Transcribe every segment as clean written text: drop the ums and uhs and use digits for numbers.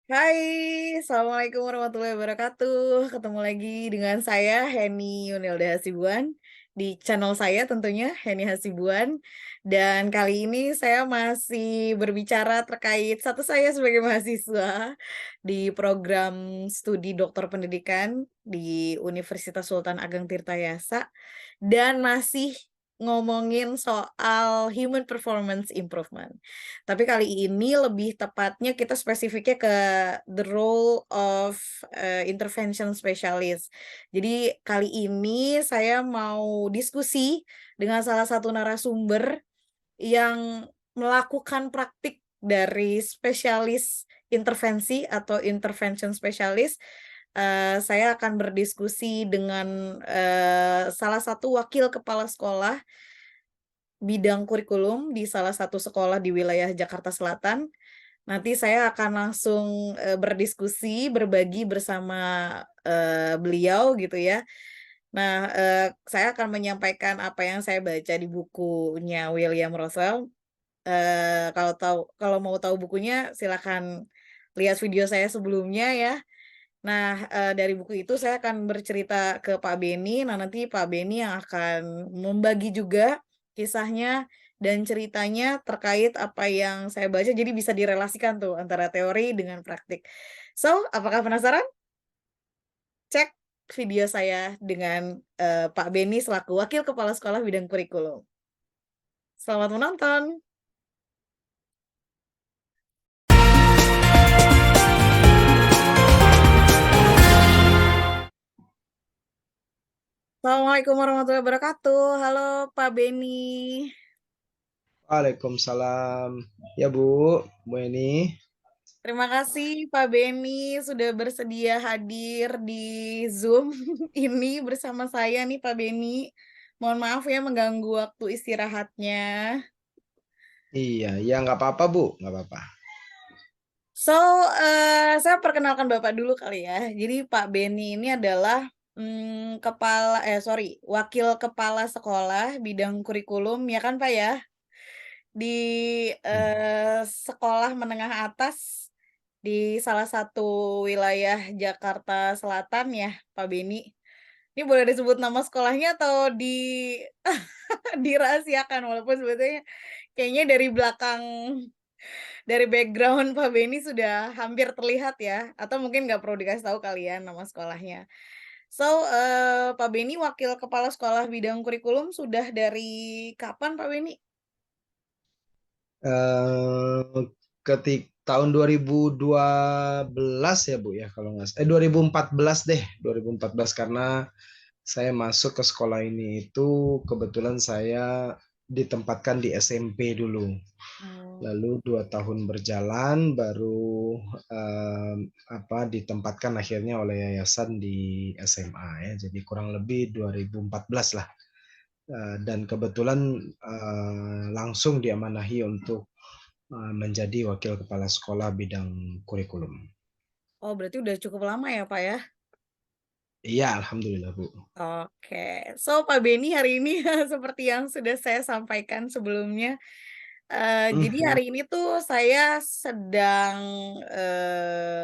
Hai, Assalamualaikum warahmatullahi wabarakatuh. Ketemu lagi dengan saya, Heni Yunilda Hasibuan, di channel saya tentunya, Heni Hasibuan. Dan kali ini saya masih berbicara terkait satu saya sebagai mahasiswa di program studi doktor pendidikan di Universitas Sultan Ageng Tirtayasa. Dan masih ngomongin soal human performance improvement. Tapi kali ini lebih tepatnya kita spesifiknya ke the role of, intervention specialist. Jadi kali ini saya mau diskusi dengan salah satu narasumber yang melakukan praktik dari spesialis intervensi atau intervention specialist. Saya akan berdiskusi dengan, salah satu wakil kepala sekolah bidang kurikulum di salah satu sekolah di wilayah Jakarta Selatan. Nanti saya akan langsung, berdiskusi, berbagi bersama, beliau gitu ya. Nah, saya akan menyampaikan apa yang saya baca di bukunya William Roswell. Kalau mau tahu bukunya silakan lihat video saya sebelumnya ya. Nah, dari buku itu saya akan bercerita ke Pak Beni. Nah, nanti Pak Beni yang akan membagi juga kisahnya dan ceritanya terkait apa yang saya baca, jadi bisa direlasikan tuh antara teori dengan praktik. So, apakah penasaran? Cek video saya dengan, Pak Beni selaku Wakil Kepala Sekolah Bidang Kurikulum. Selamat menonton. Assalamualaikum warahmatullahi wabarakatuh. Halo Pak Beni. Waalaikumsalam. Ya Bu, Bu Eni. Terima kasih Pak Beni sudah bersedia hadir di Zoom ini bersama saya nih Pak Beni. Mohon maaf ya mengganggu waktu istirahatnya. Iya, ya nggak apa-apa Bu, nggak apa-apa. So, saya perkenalkan Bapak dulu kali ya. Jadi Pak Beni ini adalah wakil kepala sekolah bidang kurikulum ya kan Pak ya? Di sekolah menengah atas di salah satu wilayah Jakarta Selatan ya, Pak Beni. Ini boleh disebut nama sekolahnya atau dirahasiakan walaupun sebetulnya kayaknya dari background Pak Beni sudah hampir terlihat ya, atau mungkin nggak perlu dikasih tahu kalian nama sekolahnya. So, Pak Beni wakil kepala sekolah bidang kurikulum sudah dari kapan Pak Beni? Eh, tahun 2012 ya Bu ya kalau nggak salah. 2014 deh, 2014 karena saya masuk ke sekolah ini itu kebetulan saya ditempatkan di SMP dulu. Oh. Lalu 2 tahun berjalan baru ditempatkan akhirnya oleh yayasan di SMA ya. Jadi kurang lebih 2014 lah. Dan kebetulan langsung diamanahi untuk menjadi wakil kepala sekolah bidang kurikulum. Oh, berarti udah cukup lama ya, Pak, ya? Iya, alhamdulillah Bu. Oke. So, Pak Beni hari ini seperti yang sudah saya sampaikan sebelumnya, jadi Mhm. hari ini tuh saya sedang,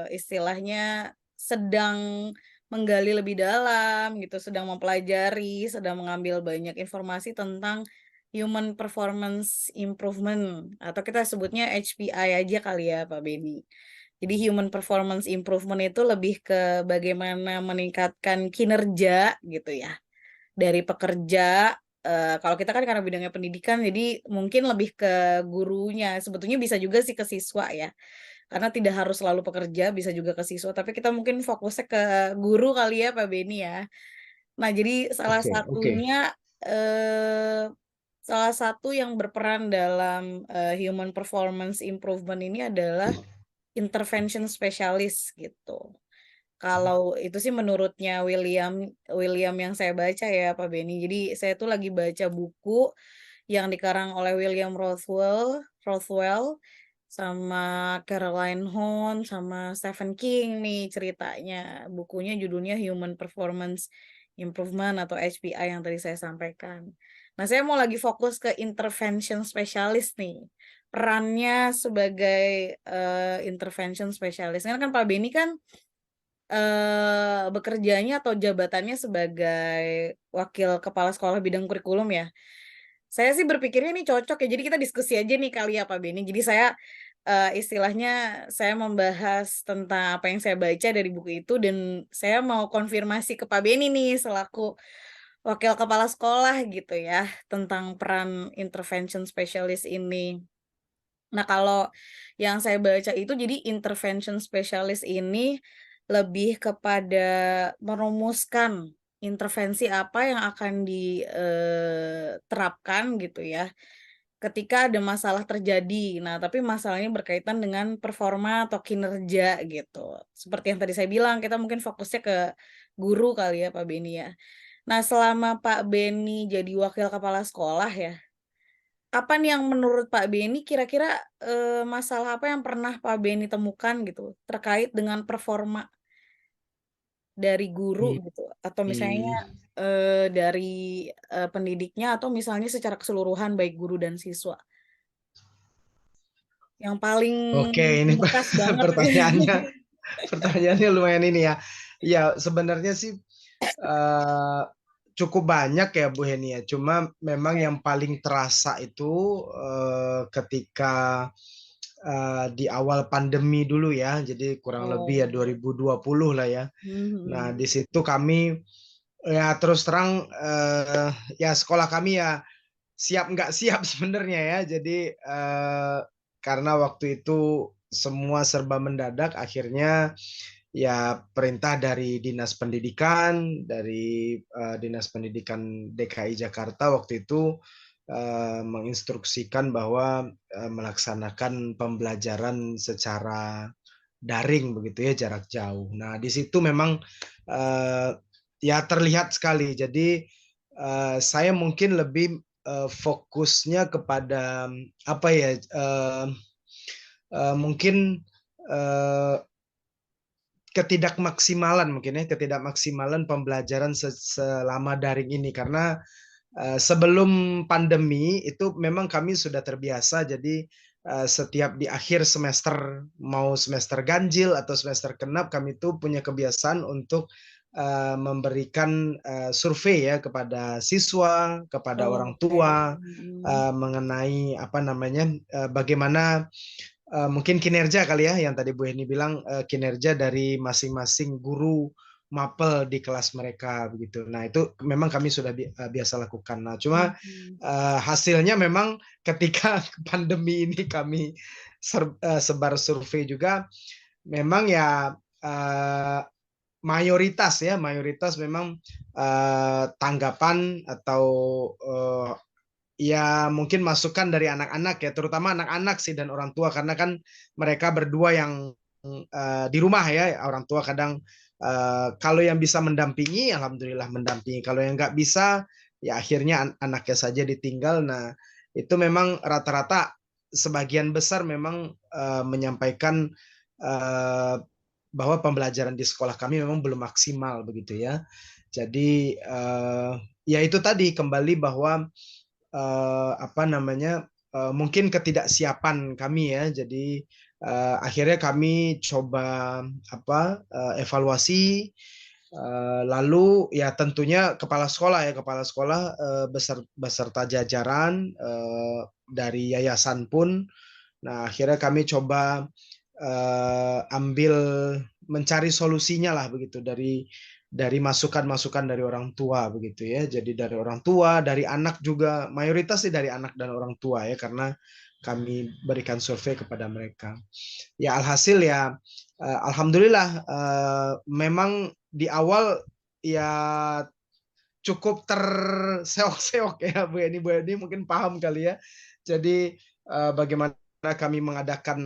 istilahnya sedang menggali lebih dalam gitu, sedang mempelajari, sedang mengambil banyak informasi tentang human performance improvement atau kita sebutnya HPI aja kali ya, Pak Beni. Jadi human performance improvement itu lebih ke bagaimana meningkatkan kinerja gitu ya, dari pekerja, kalau kita kan karena bidangnya pendidikan jadi mungkin lebih ke gurunya, sebetulnya bisa juga sih ke siswa ya, karena tidak harus selalu pekerja, bisa juga ke siswa, tapi kita mungkin fokusnya ke guru kali ya Pak Beni ya. Nah jadi Oke, oke. salah satu yang berperan dalam, human performance improvement ini adalah intervention specialist gitu. Kalau itu sih menurutnya William William yang saya baca ya Pak Beni. Jadi saya tuh lagi baca buku yang dikarang oleh William Rothwell sama Caroline Hone sama Stephen King nih ceritanya. Bukunya judulnya Human Performance Improvement atau HPI yang tadi saya sampaikan. Nah, saya mau lagi fokus ke intervention specialist nih. Perannya sebagai intervention specialist. Kan Pak Beni kan bekerjanya atau jabatannya sebagai wakil kepala sekolah bidang kurikulum ya. Saya sih berpikirnya ini cocok ya. Jadi kita diskusi aja nih kali ya Pak Beni. Jadi saya istilahnya saya membahas tentang apa yang saya baca dari buku itu dan saya mau konfirmasi ke Pak Beni nih selaku wakil kepala sekolah gitu ya tentang peran intervention specialist ini. Nah, kalau yang saya baca itu jadi intervention specialist ini lebih kepada merumuskan intervensi apa yang akan diterapkan gitu ya ketika ada masalah terjadi. Nah, tapi masalahnya berkaitan dengan performa atau kinerja gitu. Seperti yang tadi saya bilang, kita mungkin fokusnya ke guru kali ya Pak Beni ya. Nah, selama Pak Beni jadi wakil kepala sekolah ya, apa nih yang menurut Pak Beni kira-kira masalah apa yang pernah Pak Beni temukan gitu terkait dengan performa dari guru I- gitu atau misalnya i- dari pendidiknya atau misalnya secara keseluruhan baik guru dan siswa yang paling Oke, ini membekas banget. pertanyaannya pertanyaannya lumayan ini ya. Ya, sebenarnya sih eh, cukup banyak ya Bu Heni ya. Cuma memang Oke. yang paling terasa itu ketika di awal pandemi dulu ya. Jadi kurang lebih ya Oh. 2020 lah ya. Nah, Mhm. di situ kami ya terus terang ya sekolah kami ya siap nggak siap sebenarnya ya. Jadi karena waktu itu semua serba mendadak, akhirnya ya perintah dari Dinas Pendidikan DKI Jakarta waktu itu menginstruksikan bahwa melaksanakan pembelajaran secara daring begitu ya, jarak jauh. Nah, di situ memang eh, ya terlihat sekali. Jadi saya mungkin lebih fokusnya kepada apa ya? Mungkin eh, ketidakmaksimalan mungkin ya, ketidakmaksimalan pembelajaran selama daring ini karena sebelum pandemi itu memang kami sudah terbiasa, jadi setiap di akhir semester, mau semester ganjil atau semester genap, kami itu punya kebiasaan untuk memberikan survei ya kepada siswa, kepada orang Oke. tua Mhm. mengenai apa namanya bagaimana mungkin kinerja kali ya yang tadi Bu Heni bilang kinerja dari masing-masing guru mapel di kelas mereka begitu. Nah, itu memang kami sudah biasa lakukan. Nah, cuma Mhm. hasilnya memang ketika pandemi ini kami sebar survei juga memang ya mayoritas memang tanggapan atau uh, ya mungkin masukan dari anak-anak ya, terutama anak-anak sih dan orang tua karena kan mereka berdua yang di rumah ya, orang tua kadang kalau yang bisa mendampingi, alhamdulillah mendampingi. Kalau yang nggak bisa, ya akhirnya anaknya saja ditinggal. Nah, itu memang rata-rata sebagian besar memang menyampaikan uh, bahwa pembelajaran di sekolah kami memang belum maksimal begitu ya. Jadi ya itu tadi kembali bahwa apa namanya mungkin ketidaksiapan kami ya. Jadi akhirnya kami coba apa evaluasi lalu ya tentunya kepala sekolah beserta jajaran dari yayasan pun. Nah, akhirnya kami coba ambil mencari solusinya lah begitu dari masukan-masukan dari orang tua begitu ya. Jadi dari orang tua, dari anak juga, mayoritas sih dari anak dan orang tua ya karena kami berikan survei kepada mereka. Ya alhasil ya alhamdulillah memang di awal ya cukup terseok-seok ya Bu Eni mungkin paham kali ya. Jadi bagaimana kami mengadakan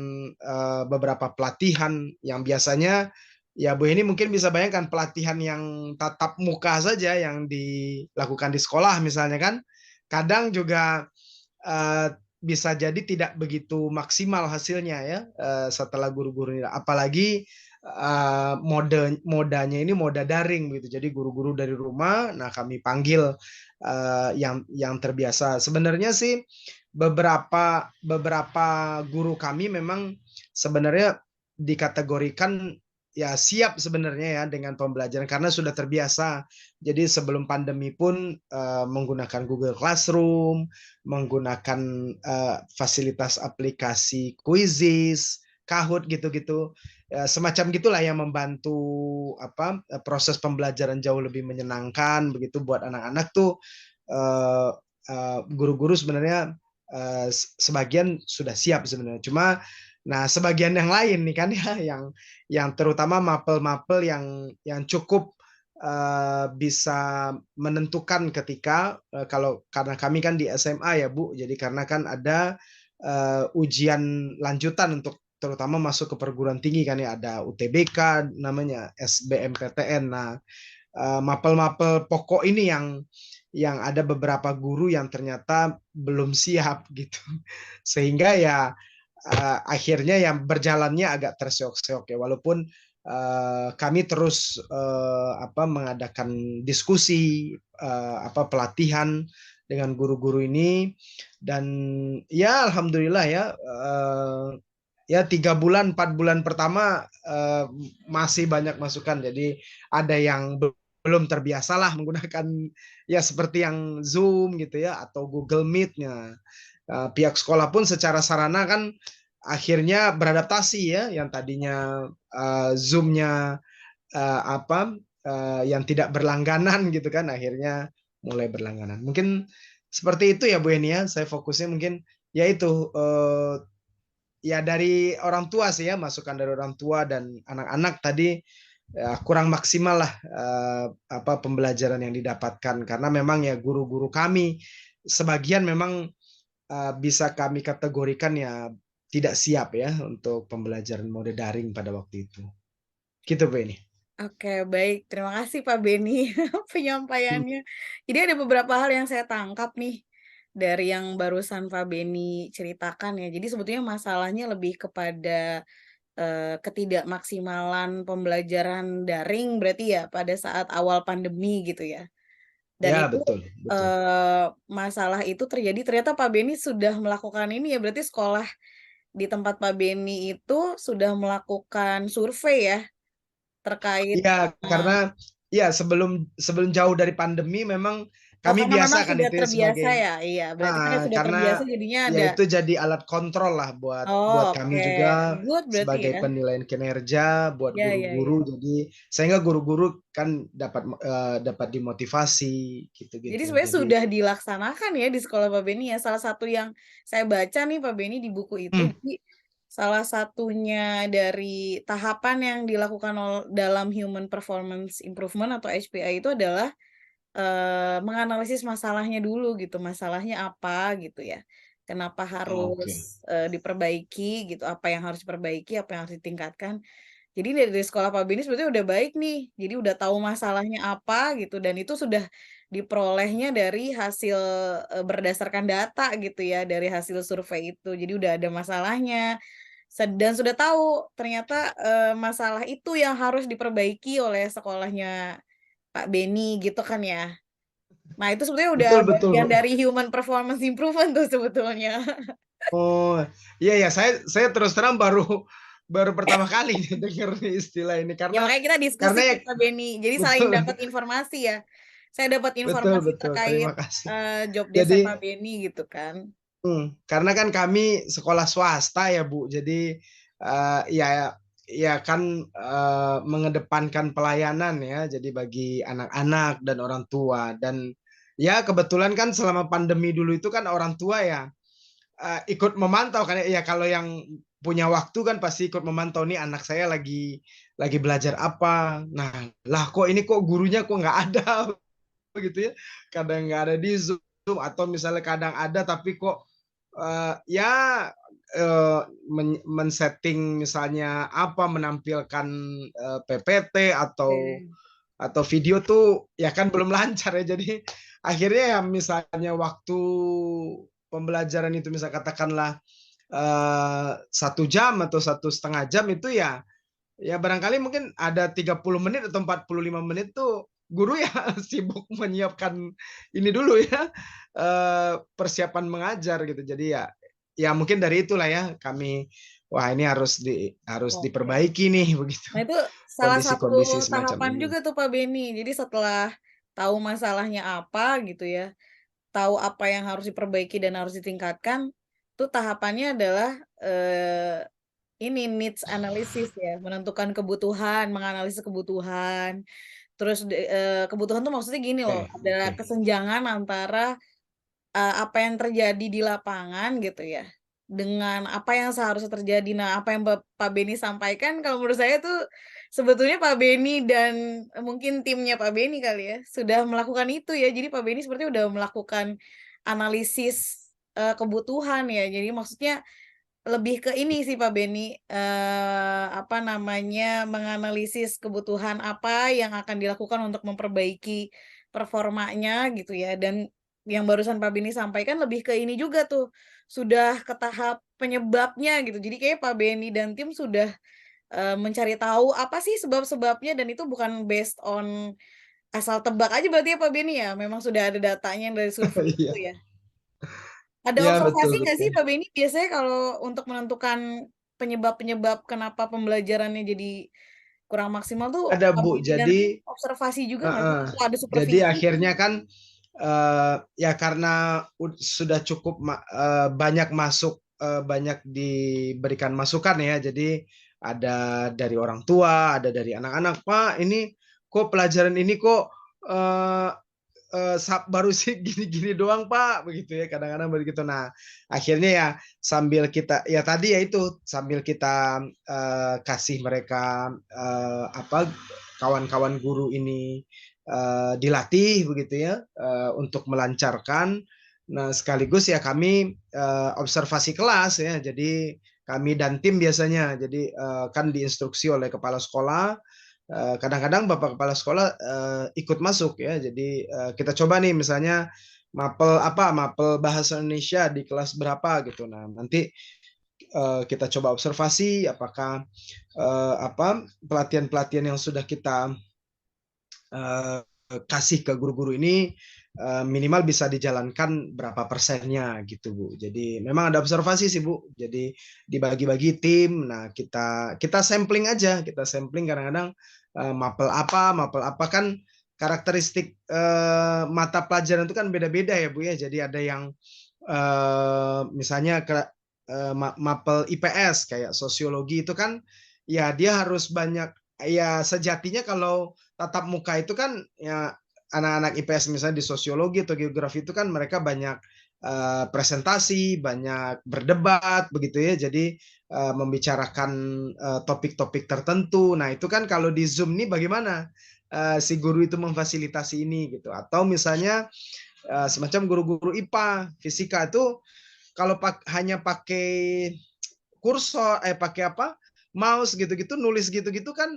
beberapa pelatihan yang biasanya ya Bu Eni mungkin bisa bayangkan pelatihan yang tatap muka saja yang dilakukan di sekolah misalnya kan kadang juga uh, bisa jadi tidak begitu maksimal hasilnya ya setelah guru-guru ini apalagi modanya ini moda daring gitu. Jadi guru-guru dari rumah, nah kami panggil yang terbiasa. Sebenarnya sih beberapa beberapa guru kami memang sebenarnya dikategorikan ya siap sebenarnya ya dengan pembelajaran karena sudah terbiasa. Jadi sebelum pandemi pun menggunakan Google Classroom, menggunakan fasilitas aplikasi Quizizz, Kahoot gitu-gitu. Semacam gitulah yang membantu proses pembelajaran jauh lebih menyenangkan begitu buat anak-anak tuh. Guru-guru sebenarnya sebagian sudah siap sebenarnya. Cuma nah sebagian yang lain nih kan ya yang terutama mapel-mapel yang cukup bisa menentukan ketika kalau karena kami kan di SMA ya Bu, jadi karena kan ada ujian lanjutan untuk terutama masuk ke perguruan tinggi kan ya ada UTBK namanya SBMPTN. Nah, mapel-mapel pokok ini yang ada beberapa guru yang ternyata belum siap gitu. Sehingga ya akhirnya yang berjalannya agak terseok-seok ya walaupun kami terus mengadakan diskusi pelatihan dengan guru-guru ini dan ya alhamdulillah ya ya 3 bulan 4 bulan pertama masih banyak masukan jadi ada yang belum terbiasa lah menggunakan ya seperti yang Zoom gitu ya atau Google Meet-nya. Pihak sekolah pun secara sarana kan akhirnya beradaptasi ya yang tadinya Zoom-nya yang tidak berlangganan gitu kan akhirnya mulai berlangganan. Mungkin seperti itu ya Bu Eni ya. Saya fokusnya mungkin yaitu ya dari orang tua sih ya masukan dari orang tua dan anak-anak tadi ya, kurang maksimal lah pembelajaran yang didapatkan karena memang ya guru-guru kami sebagian memang bisa kami kategorikan ya tidak siap ya untuk pembelajaran mode daring pada waktu itu. Gitu Bu ini. Oke, baik. Terima kasih Pak Beni penyampaiannya. Jadi ada beberapa hal yang saya tangkap nih dari yang barusan Pak Beni ceritakan ya. Jadi sebetulnya masalahnya lebih kepada ketidakmaksimalan pembelajaran daring berarti ya pada saat awal pandemi gitu ya. Dan Ya itu betul betul. masalah itu terjadi ternyata Pak Beni sudah melakukan ini ya berarti sekolah di tempat Pak Beni itu sudah melakukan survei ya terkait Iya, karena ya sebelum sebelum jauh dari pandemi memang oh kami karena memang biasa kan sudah itu ya terbiasa sebagai ya? Iya, berarti karena sudah karena terbiasa jadinya ya ada itu jadi alat kontrol lah buat oh, buat kami oke. juga Good berarti sebagai ya. penilaian kinerja buat Ya, ya, guru-guru ya. jadi sehingga guru-guru kan dapat dimotivasi Jadi gitu-gitu. sebenarnya Jadi sudah dilaksanakan ya di sekolah Pak Beni ya. Salah satu yang saya baca nih Pak Beni di buku itu, hmm, jadi salah satunya dari tahapan yang dilakukan dalam Human Performance Improvement atau HPI itu adalah menganalisis masalahnya dulu gitu, masalahnya apa gitu ya. Kenapa oke. harus diperbaiki gitu, apa yang harus diperbaiki, apa yang harus ditingkatkan. Jadi dari sekolah Pak Beni sebetulnya udah baik nih. Jadi udah tahu masalahnya apa gitu dan itu sudah diperolehnya dari hasil berdasarkan data gitu ya, dari hasil survei itu. Jadi udah ada masalahnya dan sudah tahu ternyata masalah itu yang harus diperbaiki oleh sekolahnya Pak Beni gitu kan ya. Nah, itu sebetulnya udah Betul betul bagian Bu. dari human performance improvement tuh sebetulnya. Oh iya ya saya terus terang baru baru pertama kali dengar istilah ini Ya makanya kita diskusi karena ya nih Pak Beni. Jadi saling betul dapat informasi ya. Saya dapat betul informasi betul terkait terima kasih. job desk Jadi Pak Beni gitu kan. karena kan kami sekolah swasta ya Bu, jadi ya ya kan mengedepankan pelayanan ya, jadi bagi anak-anak dan orang tua dan ya kebetulan kan selama pandemi dulu itu kan orang tua ya ikut memantau kan ya kalau yang punya waktu kan pasti ikut memantau nih anak saya lagi belajar apa. Nah, lah kok ini kok gurunya kok nggak ada gitu ya. Kadang nggak ada di Zoom atau misalnya kadang ada tapi kok ya men-setting misalnya apa menampilkan PPT Oke. atau video tuh ya kan belum lancar ya. Jadi akhirnya ya misalnya waktu pembelajaran itu misal katakanlah 1 jam atau 1,5 jam itu ya ya barangkali mungkin ada 30 menit atau 45 menit tuh guru ya sibuk menyiapkan ini dulu ya, persiapan mengajar gitu. Jadi ya ya mungkin dari itulah ya kami, wah ini harus Oke. diperbaiki nih begitu, Nah, itu salah satu kondisi-kondisi semacam tahapan ini. juga tuh Pak Beni. Jadi setelah tahu masalahnya apa gitu ya, tahu apa yang harus diperbaiki dan harus ditingkatkan, tuh tahapannya adalah ini needs analysis ya, menentukan kebutuhan, menganalisis kebutuhan. Terus kebutuhan tuh maksudnya gini Oke loh, adalah oke. kesenjangan antara apa yang terjadi di lapangan gitu ya, dengan apa yang seharusnya terjadi. Nah, apa yang Pak Beni sampaikan kalau menurut saya tuh sebetulnya Pak Beni dan mungkin timnya Pak Beni kali ya, sudah melakukan itu ya. Jadi Pak Beni sepertinya udah melakukan analisis, kebutuhan ya. Jadi maksudnya lebih ke ini sih Pak Beni, apa namanya, menganalisis kebutuhan apa yang akan dilakukan untuk memperbaiki performanya gitu ya, dan yang barusan Pak Beni sampaikan lebih ke ini juga tuh, sudah ke tahap penyebabnya gitu. Jadi kayaknya Pak Beni dan tim sudah, mencari tahu apa sih sebab-sebabnya dan itu bukan based on asal tebak aja berarti ya Pak Beni ya? Memang sudah ada datanya yang dari survei itu Iya ya? Ada iya betul observasi nggak betul. sih Pak Beni biasanya kalau untuk menentukan penyebab-penyebab kenapa pembelajarannya jadi kurang maksimal tuh Ada Pak Bu, Beni dan tim jadi observasi juga nggak sih? heeh, Atau ada jadi supervisi? akhirnya kan, ya karena sudah cukup banyak masuk, banyak diberikan masukan ya, jadi ada dari orang tua, ada dari anak-anak, "Pak, ini kok pelajaran ini kok, eee baru sih gini-gini doang, Pak," begitu ya, kadang-kadang begitu. Nah, akhirnya ya sambil kita ya tadi ya itu, sambil kita, kasih mereka, apa, kawan-kawan guru ini, dilatih begitu ya, untuk melancarkan. Nah, sekaligus ya kami, observasi kelas ya, jadi kami dan tim biasanya. Jadi, kan diinstruksi oleh kepala sekolah. Kadang-kadang bapak kepala sekolah, ikut masuk ya. Jadi, kita coba nih misalnya mapel apa, mapel bahasa Indonesia di kelas berapa gitu. Nah, nanti, kita coba observasi apakah, apa, pelatihan-pelatihan yang sudah kita, eee, kasih ke guru-guru ini, minimal bisa dijalankan berapa persennya gitu, Bu. Jadi memang ada observasi sih, Bu. Jadi dibagi-bagi tim, nah kita sampling aja, kita sampling kadang-kadang, mapel apa kan karakteristik, mata pelajaran itu kan beda-beda ya, Bu, ya. Jadi ada yang, misalnya mapel IPS kayak sosiologi itu kan, ya dia harus banyak ya sejatinya kalau tatap muka itu kan ya anak-anak IPS misalnya di sosiologi atau geografi itu kan mereka banyak, presentasi, banyak berdebat begitu ya. Jadi, membicarakan, topik-topik tertentu. Nah itu kan kalau di Zoom nih bagaimana, si guru itu memfasilitasi ini gitu. Atau misalnya, semacam guru-guru IPA, fisika itu kalau hanya pakai kursor pakai apa, mouse gitu-gitu, nulis gitu-gitu kan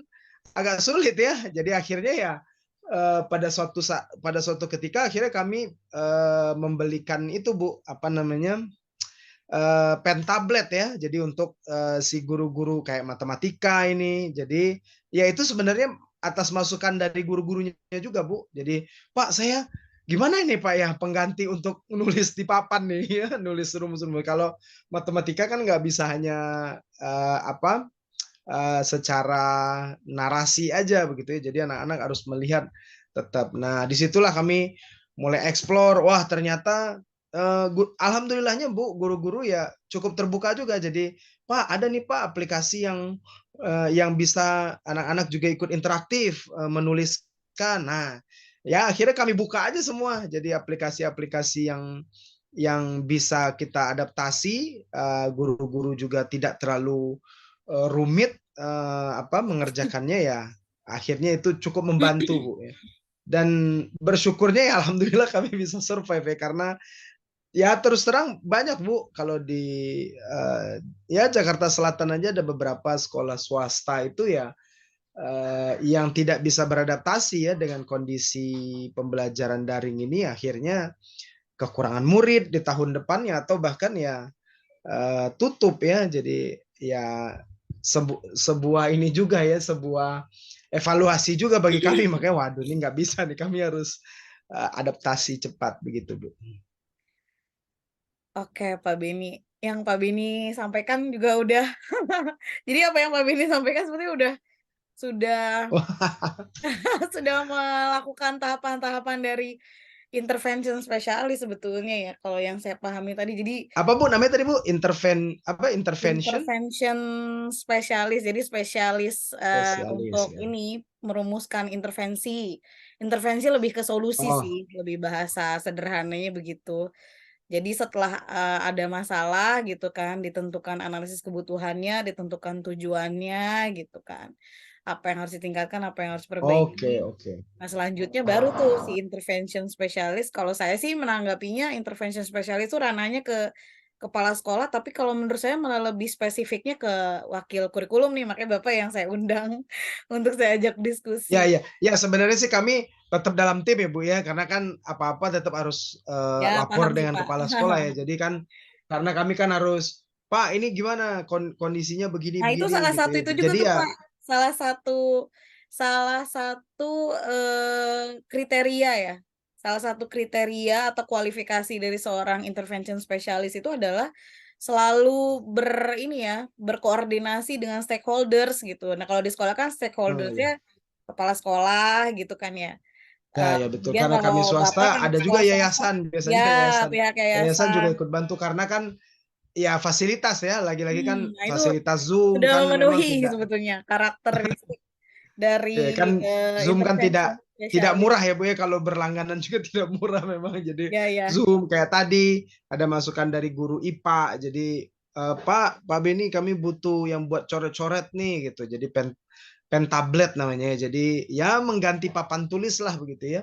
agak sulit ya. Jadi akhirnya ya, pada suatu ketika akhirnya kami, membelikan itu Bu, apa namanya, pen tablet ya. Jadi untuk, si guru-guru kayak matematika ini. Jadi, ya itu sebenarnya atas masukan dari guru-gurunya juga, Bu. Jadi, "Pak, saya gimana ini Pak ya pengganti untuk nulis di papan nih ya, nulis rumus-rumus." Kalau matematika kan nggak bisa hanya, apa, secara narasi aja begitu ya. Jadi anak-anak harus melihat tetap. Nah, disitulah kami mulai explore, wah ternyata, alhamdulillahnya Bu, guru-guru ya cukup terbuka juga. Jadi, "Pak, ada nih Pak aplikasi yang bisa anak-anak juga ikut interaktif, menuliskan." Nah, ya akhirnya kami buka aja semua. Jadi aplikasi-aplikasi yang bisa kita adaptasi, guru-guru juga tidak terlalu, rumit, apa, mengerjakannya ya, akhirnya itu cukup membantu, Bu, ya. Dan bersyukurnya ya alhamdulillah kami bisa survive ya, karena ya terus terang banyak, Bu, kalau di, ya Jakarta Selatan aja ada beberapa sekolah swasta itu ya, yang tidak bisa beradaptasi ya dengan kondisi pembelajaran daring ini, akhirnya kekurangan murid di tahun depannya atau bahkan ya, tutup ya. Jadi ya sebuah ini juga ya, sebuah evaluasi juga bagi kami. Makanya waduh ini nggak bisa nih, kami harus adaptasi cepat begitu Bu. Oke, Pak Beni. Yang Pak Beni sampaikan juga udah. Jadi apa yang Pak Beni sampaikan sebenarnya sudah sudah melakukan tahapan-tahapan dari intervention spesialis sebetulnya ya. Kalau yang saya pahami tadi, jadi Apa Bu namanya tadi Bu? Intervention intervention spesialis. Jadi spesialis spesialis untuk ya. ini merumuskan intervensi. Intervensi lebih ke solusi Oh, sih, lebih bahasa sederhananya begitu. Jadi setelah ada masalah gitu kan, ditentukan analisis kebutuhannya, ditentukan tujuannya gitu kan. Apa yang harus ditingkatkan, apa yang harus oke diperbaiki. oke. Nah, selanjutnya baru tuh si intervention spesialis. Kalau saya sih menanggapinya intervention spesialis itu ranahnya ke kepala sekolah, tapi kalau menurut saya malah lebih spesifiknya ke wakil kurikulum nih, makanya Bapak yang saya undang untuk saya ajak Ya diskusi. ya ya, sebenarnya sih kami tetap dalam tim ya Bu ya, karena kan apa-apa tetap harus Ya, paham lapor sih, dengan Pak. kepala sekolah ya. Jadi kan karena kami kan harus, Pak ini gimana kondisinya Nah, itu salah begini-begini gitu satu ya. itu juga Jadi tuh, ya Pak. Salah satu salah satu kriteria ya. Salah satu kriteria atau kualifikasi dari seorang intervention specialist itu adalah selalu ini ya, berkoordinasi dengan stakeholders gitu. Nah, kalau di sekolah kan oh ya. stakeholdersnya kepala sekolah gitu kan ya. Ya ya betul, Kemudian karena kami kalau Bapak swasta kan ada juga sekolah swasta, yayasan, ya biasanya yayasan pihak yayasan juga yayasan. ikut bantu karena kan ya fasilitas ya, lagi-lagi kan Nah itu fasilitas Zoom sudah kan memang memenuhi tidak. sebetulnya karakteristik dari Ya kan Zoom kan intervention tidak spesialis. murah ya Bu ya, kalau berlangganan juga tidak murah memang. Jadi Ya, ya. Zoom kayak tadi ada masukan dari guru IPA. Jadi Pak Beni kami butuh yang buat coret-coret nih gitu. Jadi pen tablet namanya ya. Jadi ya mengganti papan tulis lah begitu ya.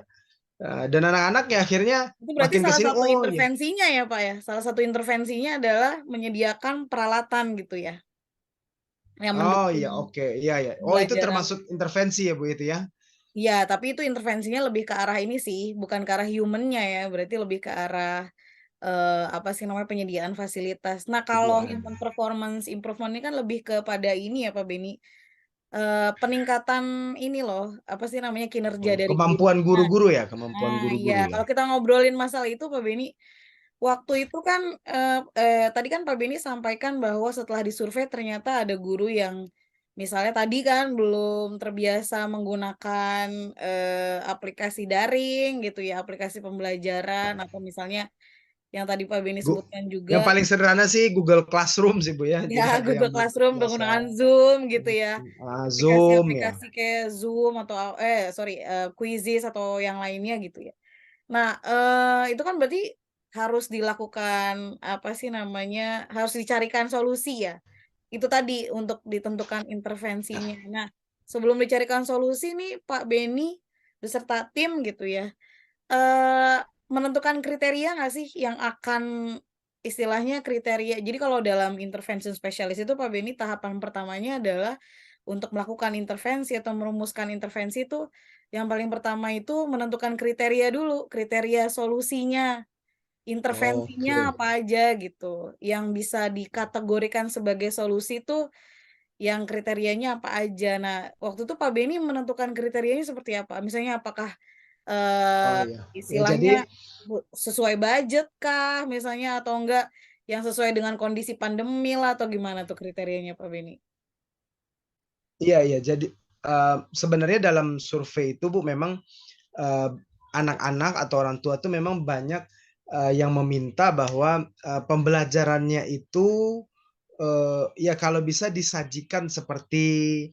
Dan anak-anak ya akhirnya Itu berarti makin ke salah sini satu oh ya. intervensinya ya, Pak ya. Salah satu intervensinya adalah menyediakan peralatan gitu ya, yang Oh iya mendukung oke. Iya ya. Oh itu pembelajaran. termasuk intervensi ya Bu itu ya. Iya, tapi itu intervensinya lebih ke arah ini sih, bukan ke arah human-nya ya. Berarti lebih ke arah apa sih namanya, penyediaan fasilitas. Nah, kalau Sediaan. human performance improvement ini kan lebih kepada ini ya, Pak Beni. Peningkatan ini loh, apa sih namanya, kinerja Oh, dari kemampuan gurunya. guru-guru ya, kemampuan Nah, iya, guru-guru ya. kalau kita ngobrolin masalah itu, Pak Beni, waktu itu kan tadi kan Pak Beni sampaikan bahwa setelah disurvei ternyata ada guru yang misalnya tadi kan belum terbiasa menggunakan aplikasi daring gitu ya, aplikasi pembelajaran atau misalnya yang tadi Pak Beni Gu sebutkan yang juga paling sederhana sih Google Classroom sih Bu ya. ya Jadi ada yang Google belum Classroom terbiasa menggunakan Zoom gitu ya. Zoom ya. Aplikasi-aplikasi kayak Zoom atau sorry, Quizizz atau yang lainnya gitu ya. Nah, itu kan berarti harus dilakukan apa sih namanya, harus dicarikan solusi ya. Itu tadi untuk ditentukan intervensinya. Nah, sebelum dicarikan solusi nih Pak Beni beserta tim gitu ya, eh menentukan kriteria nggak sih yang akan istilahnya kriteria. Jadi kalau dalam intervention spesialis itu Pak Beni tahapan pertamanya adalah untuk melakukan intervensi atau merumuskan intervensi itu yang paling pertama itu menentukan kriteria dulu, kriteria solusinya, intervensinya Oke. apa aja gitu. Yang bisa dikategorikan sebagai solusi itu yang kriterianya apa aja. Nah, waktu itu Pak Beni menentukan kriterianya seperti apa? Misalnya apakah Oh eh ya. Ya istilahnya jadi sesuai budget kah misalnya atau enggak yang sesuai dengan kondisi pandemi lah atau gimana tuh kriterianya Pak Beni? iya iya. Jadi sebenarnya dalam survei itu Bu memang eh, anak-anak atau orang tua tuh memang banyak yang meminta bahwa pembelajarannya itu ya kalau bisa disajikan seperti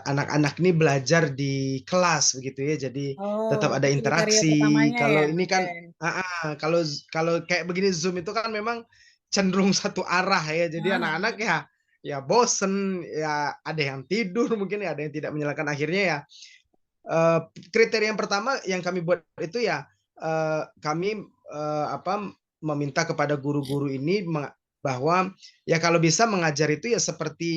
anak-anak ini belajar di kelas begitu ya. Jadi Oh, tetap itu ada kriteria interaksi. pertamanya ya. Kalau ini Oke. kan kalau kalau kayak begini Zoom itu kan memang cenderung satu arah ya. Jadi anak-anak Ah, ya bosen, ya ada yang tidur mungkin ya ada yang tidak menyalakan akhirnya ya kriteria yang pertama yang kami buat itu ya kami apa meminta kepada guru-guru ini bahwa ya kalau bisa mengajar itu ya seperti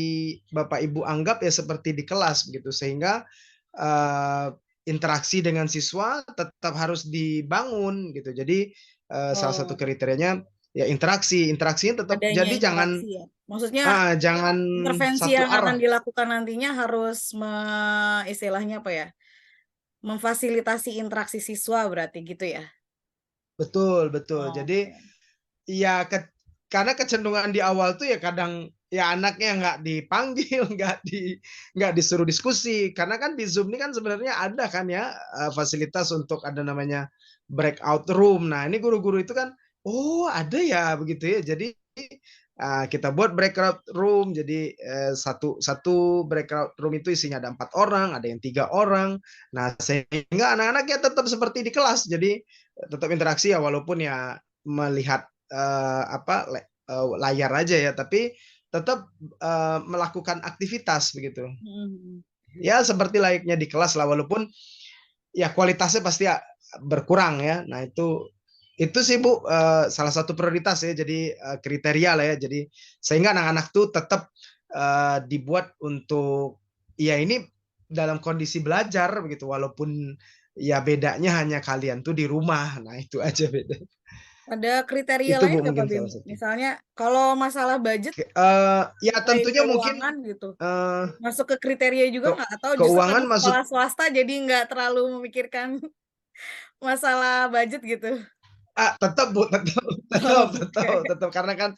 Bapak Ibu anggap ya seperti di kelas begitu sehingga eh, interaksi dengan siswa tetap harus dibangun gitu. Jadi salah satu oh, kriterianya ya interaksinya tetap adanya jadi jangan interaksi ya. Maksudnya Jangan intervensi satu yang akan arah. dilakukan nantinya harus istilahnya apa ya? Memfasilitasi interaksi siswa berarti gitu ya. Betul, betul. Jadi Oke. ya karena kecenderungan di awal tuh ya kadang ya anaknya nggak dipanggil, nggak disuruh diskusi. Karena kan di Zoom ini kan sebenarnya ada kan ya fasilitas untuk ada namanya breakout room. Nah ini guru-guru itu kan, oh ada ya begitu ya. Jadi kita buat breakout room. Jadi satu satu breakout room itu isinya ada 4 orang, ada yang 3 orang. Nah sehingga anak-anaknya tetap seperti di kelas. Jadi tetap interaksi ya walaupun ya melihat layar aja ya, tapi tetap melakukan aktivitas begitu. Mhm. Ya seperti layaknya di kelas lah, walaupun ya kualitasnya pasti ya berkurang ya. Nah itu sih Bu salah satu prioritas ya. Jadi kriteria lah ya. Jadi sehingga anak-anak tuh tetap dibuat untuk ya ini dalam kondisi belajar begitu, walaupun ya bedanya hanya kalian tuh di rumah. Nah itu aja beda. Ada kriteria Itu lain Bu nggak Pak mungkin Beni? salah satu. Misalnya kalau masalah budget, Ya mulai tentunya mungkin keuangan gitu, eh, masuk ke kriteria juga ke nggak? Atau justru karena keuangan masuk. sekolah swasta jadi nggak terlalu memikirkan masalah budget gitu? Tetap Bu, tetap tetap Oh, tetap oke. tetap karena kan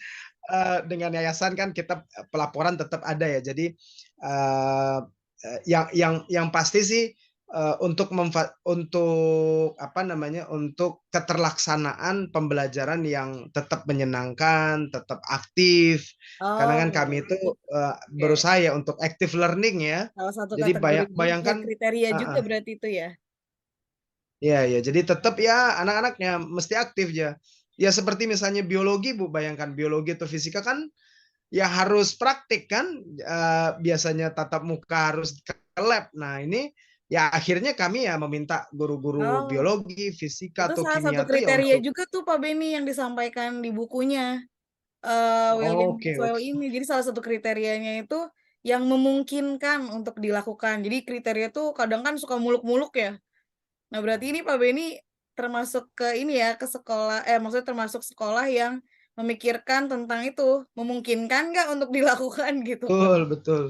dengan yayasan kan kita pelaporan tetap ada ya. Jadi eh, yang pasti sih untuk apa namanya, untuk keterlaksanaan pembelajaran yang tetap menyenangkan, tetap aktif. Karena kan Oh, kami itu oke. berusaha ya untuk active learning ya. Salah satu Jadi kategori juga bayangkan. kriteria juga uh, berarti itu ya. Ya, ya. Jadi tetap ya anak-anaknya mesti aktif ya. Ya seperti misalnya biologi, Bu, bayangkan biologi atau fisika kan ya harus praktik kan. Biasanya tatap muka harus ke lab. Nah, ini ya akhirnya kami ya meminta guru-guru Oh, biologi, fisika itu atau salah satu kimia itu ya kriteria untuk. juga tuh Pak Beni yang disampaikan di bukunya. William Oke, Maxwell oke. ini. Jadi salah satu kriterianya itu yang memungkinkan untuk dilakukan. Jadi kriteria tuh kadang kan suka muluk-muluk ya. Nah, berarti ini Pak Beni termasuk ke ini ya, ke sekolah, maksudnya termasuk sekolah yang memikirkan tentang itu, memungkinkan nggak untuk dilakukan gitu. Betul, betul.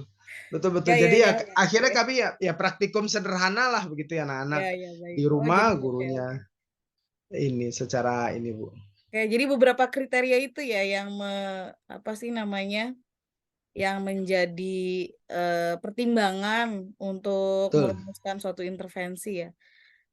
Betul, betul. Ya, ya, Jadi ya ya, ya, akhirnya oke. kami ya praktikum sederhana lah begitu ya anak-anak Ya, ya, baik. di Oh, rumah jadi oke, gurunya oke. ini secara ini, Bu. Oke, jadi beberapa kriteria itu ya yang apa sih namanya? Yang menjadi pertimbangan untuk Betul. merumuskan suatu intervensi ya.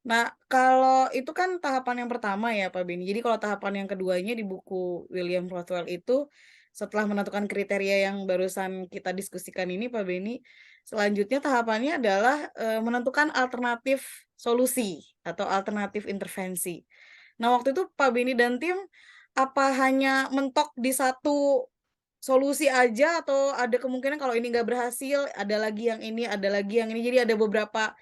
Nah, kalau itu kan tahapan yang pertama ya, Pak Beni. Jadi kalau tahapan yang keduanya di buku William Rothwell itu, setelah menentukan kriteria yang barusan kita diskusikan ini, Pak Beni, selanjutnya tahapannya adalah menentukan alternatif solusi atau alternatif intervensi. Nah, waktu itu Pak Beni dan tim apa hanya mentok di satu solusi aja atau ada kemungkinan kalau ini nggak berhasil, ada lagi yang ini, ada lagi yang ini. Jadi ada beberapa,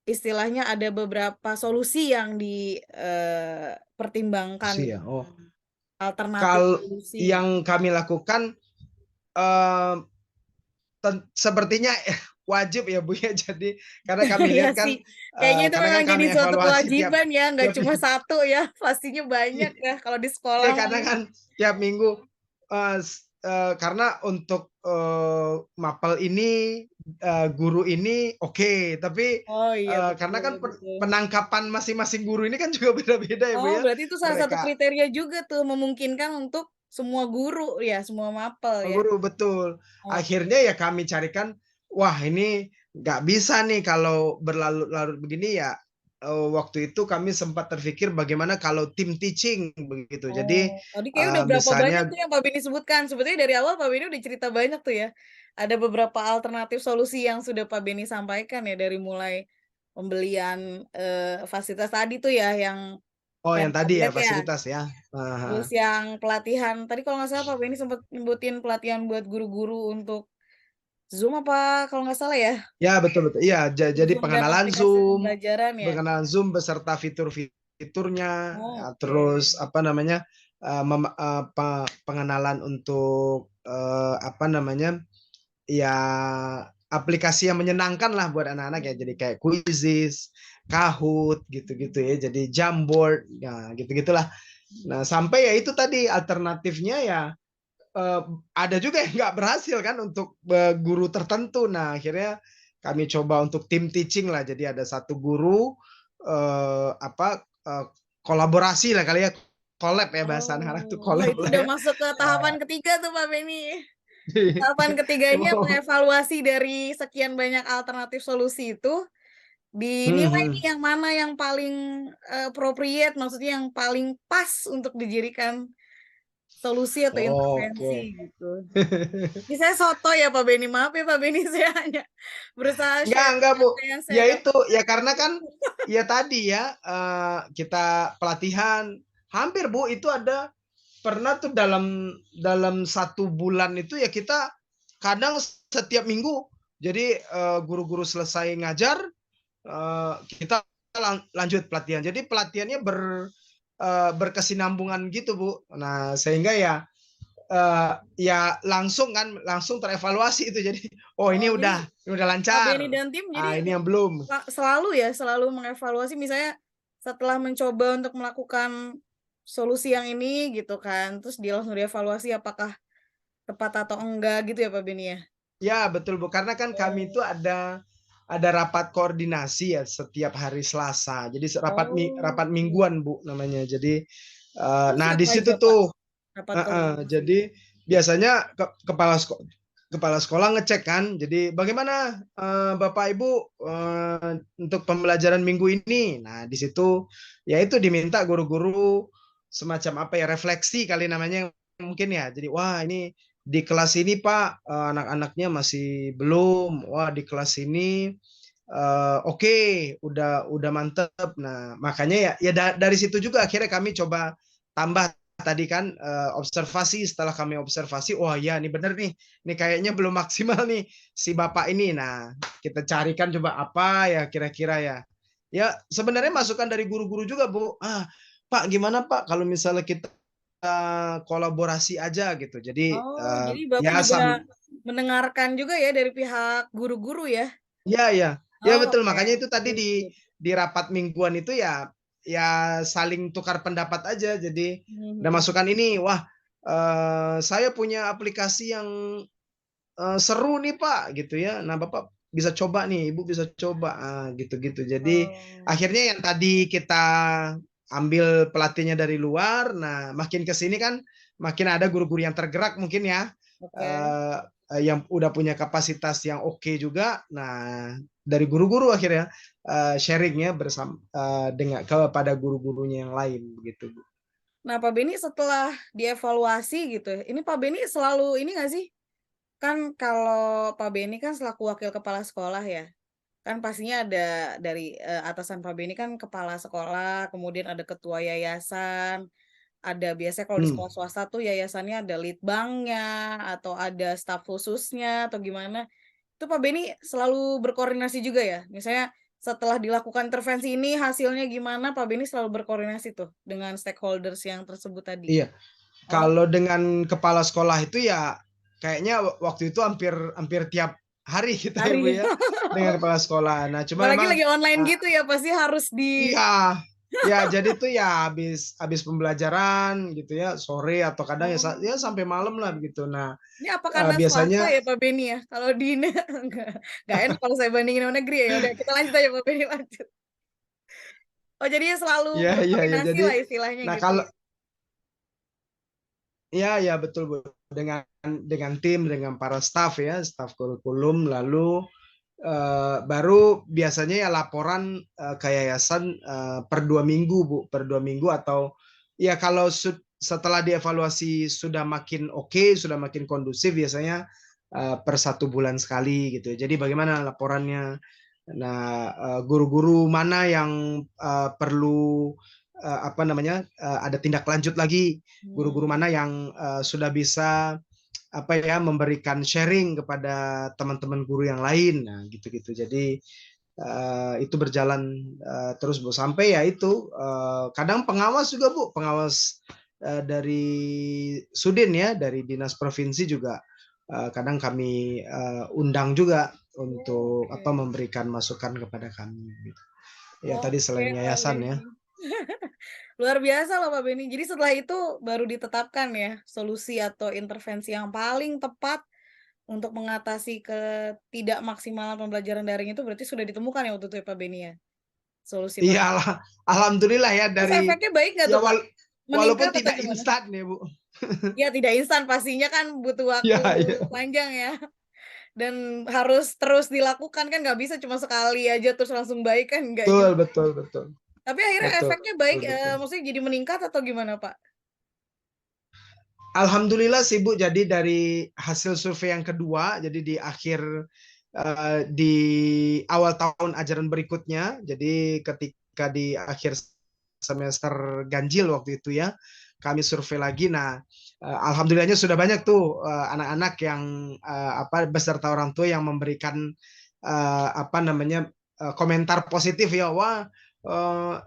istilahnya ada beberapa solusi yang dipertimbangkan Sih ya. gitu, Oh, alternatif kalau solusi. yang kami lakukan eh, sepertinya wajib ya Bu ya. Jadi karena kami Iya lihat kan sih, kayaknya itu karena kan memang jadi kami suatu evaluasi tiap kewajiban ya, nggak tiap cuma satu ya, pastinya banyak ya kalau di sekolah iya mah karena ya. kan tiap minggu karena untuk mapel ini guru ini oke, tapi Oh iya, karena betul kan betul. penangkapan masing-masing guru ini kan juga beda-beda ya Bu Oh, ya. berarti itu salah satu Mereka kriteria juga tuh, memungkinkan untuk semua guru ya, semua mapel ya? guru betul. Oke. Akhirnya ya kami carikan, wah ini nggak bisa nih kalau berlarut-larut begini ya. Waktu itu kami sempat terpikir bagaimana kalau tim teaching begitu. Jadi Oh, tadi kayaknya udah berapa banyak misalnya. tuh yang Pak Beni sebutkan. Sebetulnya dari awal Pak Beni udah cerita banyak tuh ya. Ada beberapa alternatif solusi yang sudah Pak Beni sampaikan ya, dari mulai pembelian, fasilitas tadi tuh ya, yang Oh kayak yang tadi ya tablet ya, fasilitas ya. terus yang pelatihan, tadi kalau nggak salah Pak Beni sempat nyebutin pelatihan buat guru-guru untuk Zoom apa kalau nggak salah ya? Ya betul betul. Iya, jadi Zoom dan pengenalan aplikasi Zoom, pembelajaran ya? beserta fitur-fiturnya, ya, Oke. terus apa namanya pengenalan untuk apa namanya ya aplikasi yang menyenangkan lah buat anak-anak ya. Jadi Mhm. kayak Quizizz, Kahoot gitu-gitu ya. Jadi Jamboard, ya gitu-gitulah. Nah, sampai ya itu tadi alternatifnya ya eh, ada juga yang nggak berhasil kan untuk guru tertentu. Nah, akhirnya kami coba untuk tim teaching lah. Jadi ada satu guru apa kolaborasi lah kali ya, collab ya bahasa anak-anak tuh Oh, wah collab itu lah udah ya. masuk ke tahapan ketiga tuh Pak Beni. Tahapan ketiganya Oh, mengevaluasi dari sekian banyak alternatif solusi itu, dinilai nih yang mana yang paling appropriate, maksudnya yang paling pas untuk dijadikan solusi atau intervensi oke. gitu. Ini saya soto ya Pak Beni, maaf ya Pak Beni, saya hanya berusaha share Enggak, Bu. apa yang saya Ya itu, dapatkan ya karena aja. kan ya tadi ya kita pelatihan hampir Bu itu ada pernah tuh dalam dalam 1 bulan itu ya kita kadang setiap minggu. Jadi guru-guru selesai ngajar kita lanjut pelatihan. Jadi pelatihannya berkesinambungan gitu Bu. Nah sehingga ya ya langsung kan langsung terevaluasi itu jadi oh Oh, jadi ini udah Pak lancar, Beni dan tim jadi ini yang belum. selalu ya, selalu mengevaluasi misalnya setelah mencoba untuk melakukan solusi yang ini gitu kan, terus dia langsung dievaluasi apakah tepat atau enggak gitu ya Pak Beni ya? Ya betul Bu, karena kan kami itu ada rapat koordinasi ya setiap hari Selasa. Jadi Oh, rapat oke. mingguan Bu namanya. Jadi Itu nah di siapa aja situ Pak tuh rapat koordinasinya? jadi biasanya kepala sekolah ngecek kan. Jadi bagaimana Bapak Ibu untuk pembelajaran minggu ini? Nah di situ ya itu diminta guru-guru semacam apa ya refleksi kali namanya mungkin ya. Jadi wah ini di kelas ini Pak anak-anaknya masih belum. Wah di kelas ini oke udah mantep. Nah makanya ya dari situ juga akhirnya kami coba tambah tadi kan observasi. Setelah kami observasi wah ya ini bener nih ini kayaknya belum maksimal nih si bapak ini. Nah kita carikan coba apa ya kira-kira ya ya sebenarnya masukan dari guru-guru juga Bu. Pak gimana Pak kalau misalnya kita kolaborasi aja gitu. Jadi Oh, jadi Bapak ya juga mendengarkan juga ya dari pihak guru-guru ya? ya ya ya Oh, betul, oke. makanya itu tadi Sip, sip. di rapat mingguan itu ya ya saling tukar pendapat aja. Jadi ada Mhm. masukan ini, wah saya punya aplikasi yang seru nih Pak gitu ya. Nah Bapak bisa coba nih, Ibu bisa coba gitu-gitu. Jadi Oh, akhirnya yang tadi kita ambil pelatihnya dari luar, nah makin ke sini kan makin ada guru-guru yang tergerak mungkin ya, oke. eh, yang udah punya kapasitas yang oke juga. Nah dari guru-guru akhirnya sharingnya bersama dengan kepada guru-gurunya yang lain begitu Bu. Nah, Pak Beni setelah dievaluasi gitu ya, ini Pak Beni selalu ini nggak sih? Kan kalau Pak Beni kan selaku wakil kepala sekolah ya, kan pastinya ada dari atasan Pak Beni kan kepala sekolah, kemudian ada ketua yayasan, ada biasanya kalau di Hmm. sekolah swasta tuh yayasannya ada litbangnya atau ada staf khususnya atau gimana. Itu Pak Beni selalu berkoordinasi juga ya? Misalnya setelah dilakukan intervensi ini hasilnya gimana, Pak Beni selalu berkoordinasi tuh dengan stakeholders yang tersebut tadi? Iya, Oh, kalau dengan kepala sekolah itu ya kayaknya waktu itu hampir hampir tiap hari kita ya Bu hari. ya dengan kepala sekolah. Nah, cuma Apalagi memang lagi online uh, gitu ya, pasti harus di iya ya jadi tuh ya habis habis pembelajaran gitu ya sore atau kadang ya, oh, ya sampai malam lah oke. begitu. Nah, Ini apa karena biasanya swasta ya Pak Beni ya? Kalau di nggak enak kalau saya bandingin sama negeri ya. Udah kita lanjut aja Pak Beni lanjut. Oh jadi selalu ya berkoordinasi jadi lah istilahnya nah gitu kalau ya. ya betul Bu dengan tim dengan para staf ya staf kurikulum lalu baru biasanya ya laporan ke yayasan per 2 minggu Bu, per 2 minggu atau ya kalau setelah dievaluasi sudah makin oke, sudah makin kondusif biasanya per 1 bulan sekali gitu. Jadi bagaimana laporannya? Nah, guru-guru mana yang perlu apa namanya ada tindak lanjut lagi? Guru-guru Hmm. mana yang sudah bisa apa ya memberikan sharing kepada teman-teman guru yang lain. Nah, gitu-gitu. Jadi itu berjalan terus Bu sampai ya itu kadang pengawas juga Bu, pengawas dari Sudin ya, dari Dinas Provinsi juga kadang kami undang juga Oh, untuk apa oke. memberikan masukan kepada kami gitu. Ya tadi Oke, selain Pak yayasan ya. Beni. Luar biasa loh Pak Beni. Jadi setelah itu baru ditetapkan ya solusi atau intervensi yang paling tepat untuk mengatasi ketidakmaksimalan pembelajaran daring itu berarti sudah ditemukan ya waktu itu ya Pak Beni ya? Solusi Iya, Nah, alhamdulillah ya terus dari efeknya baik nggak ya tuh, Pak? walaupun Meningkat atau tidak gimana? instan ya, Bu. Ya tidak instan pastinya kan butuh waktu Iya, iya. panjang ya, dan harus terus dilakukan kan nggak bisa cuma sekali aja terus langsung baik kan nggak Betul, juga. betul, betul. Tapi akhirnya Betul, efeknya baik, betul. maksudnya jadi meningkat atau gimana, Pak? Alhamdulillah sih Bu, jadi dari hasil survei yang kedua, jadi di akhir di awal tahun ajaran berikutnya, jadi ketika di akhir semester ganjil waktu itu ya, kami survei lagi. Nah, alhamdulillahnya sudah banyak tuh anak-anak yang apa beserta orang tua yang memberikan apa namanya komentar positif ya, wah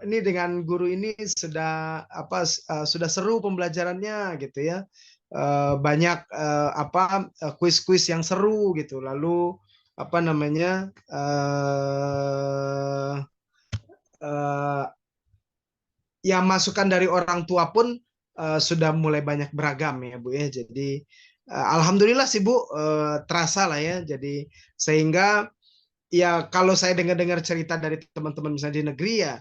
ini dengan guru ini sudah apa sudah seru pembelajarannya gitu ya. Banyak apa kuis-kuis yang seru gitu. Lalu apa namanya yang masukan dari orang tua pun sudah mulai banyak beragam ya Bu ya. Jadi alhamdulillah sih Bu terasa lah ya. Jadi sehingga ya kalau saya dengar-dengar cerita dari teman-teman misalnya di negeri ya,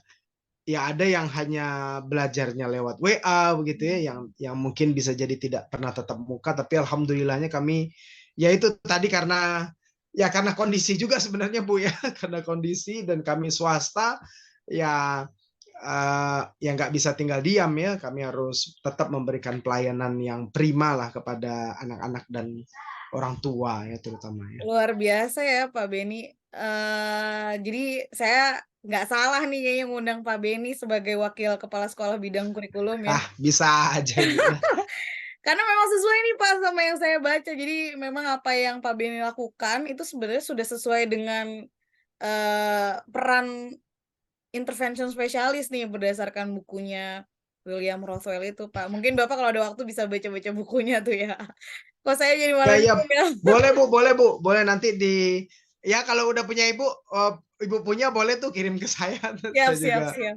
ya ada yang hanya belajarnya lewat WA begitu ya, yang mungkin bisa jadi tidak pernah tatap muka, tapi alhamdulillahnya kami ya itu tadi karena ya karena kondisi juga sebenarnya Bu ya, karena kondisi dan kami swasta ya ya nggak bisa tinggal diam ya, kami harus tetap memberikan pelayanan yang prima lah kepada anak-anak dan orang tua ya terutama ya. Luar biasa ya Pak Beni. Jadi saya nggak salah nih kayaknya ngundang Pak Beni sebagai wakil kepala sekolah bidang kurikulum ya. Ah, bisa aja Ibu ya. Karena memang sesuai nih Pak sama yang saya baca. Jadi memang apa yang Pak Beni lakukan itu sebenarnya sudah sesuai dengan peran intervention spesialis nih berdasarkan bukunya William Roswell itu Pak. Mungkin Bapak kalau ada waktu bisa baca-baca bukunya tuh ya. Kok saya jadi Ya, malah ya, diem ya. boleh Bu, boleh Bu, boleh nanti di ya kalau udah punya Ibu, Ibu punya boleh tuh kirim ke saya. Siap, Saya siap, juga siap.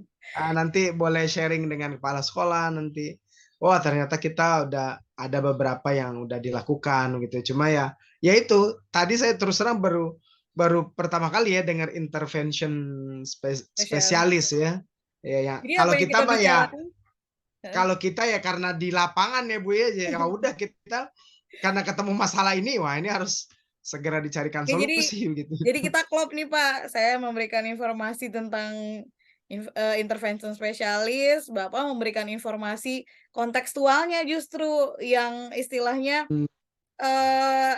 nanti boleh sharing dengan kepala sekolah nanti. Wah, ternyata kita udah ada beberapa yang udah dilakukan gitu. Cuma ya, ya itu tadi saya terus terang baru baru pertama kali ya dengar intervention Spesialis. spesialis ya. Ya, ya. Jadi apa Kalau yang kita kita mah ya bicarakan? Heeh. kalau kita ya karena di lapangan ya Bu ya, ya udah kita karena ketemu masalah ini, wah ini harus segera dicarikan Oke, jadi solusi begitu. kita klop nih Pak. Saya memberikan informasi tentang intervention spesialis, Bapak memberikan informasi kontekstualnya justru yang istilahnya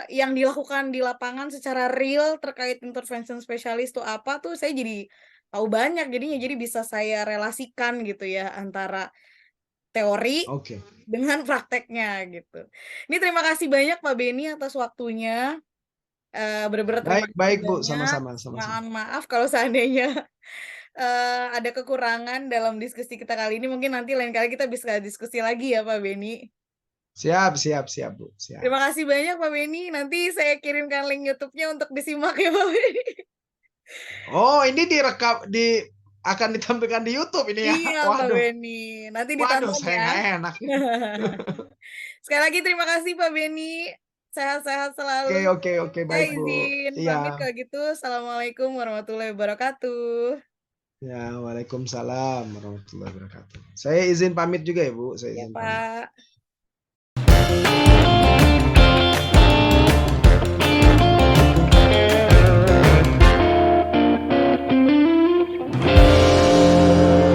yang dilakukan di lapangan secara real terkait intervention spesialis itu apa tuh saya jadi tahu banyak jadinya. Jadi bisa saya relasikan gitu ya antara teori Oke. dengan prakteknya gitu. Ini terima kasih banyak Pak Beni atas waktunya. Bener-bener terima Baik, kasih baik Bu, banyak. sama-sama, sama-sama. Mohon maaf kalau seandainya ada kekurangan dalam diskusi kita kali ini. Mungkin nanti lain kali kita bisa diskusi lagi ya Pak Beni. Siap, siap, siap Bu, siap. Terima kasih banyak Pak Beni. Nanti saya kirimkan link YouTube-nya untuk disimak ya Pak Beni. Oh, ini direkam di akan ditampilkan di YouTube ini ya. Iya Pak Waduh, Beni. Nanti waduh, ditonton saya ya. nggak enak. Sekali lagi terima kasih Pak Beni. Sehat-sehat Oke, selalu. oke, oke, Saya baik Bu. izin Iya. pamit kalau gitu. Assalamualaikum warahmatullahi wabarakatuh. Ya, Waalaikumsalam warahmatullahi wabarakatuh. Saya izin pamit juga ya Bu, saya Ya izin pamit. Pak.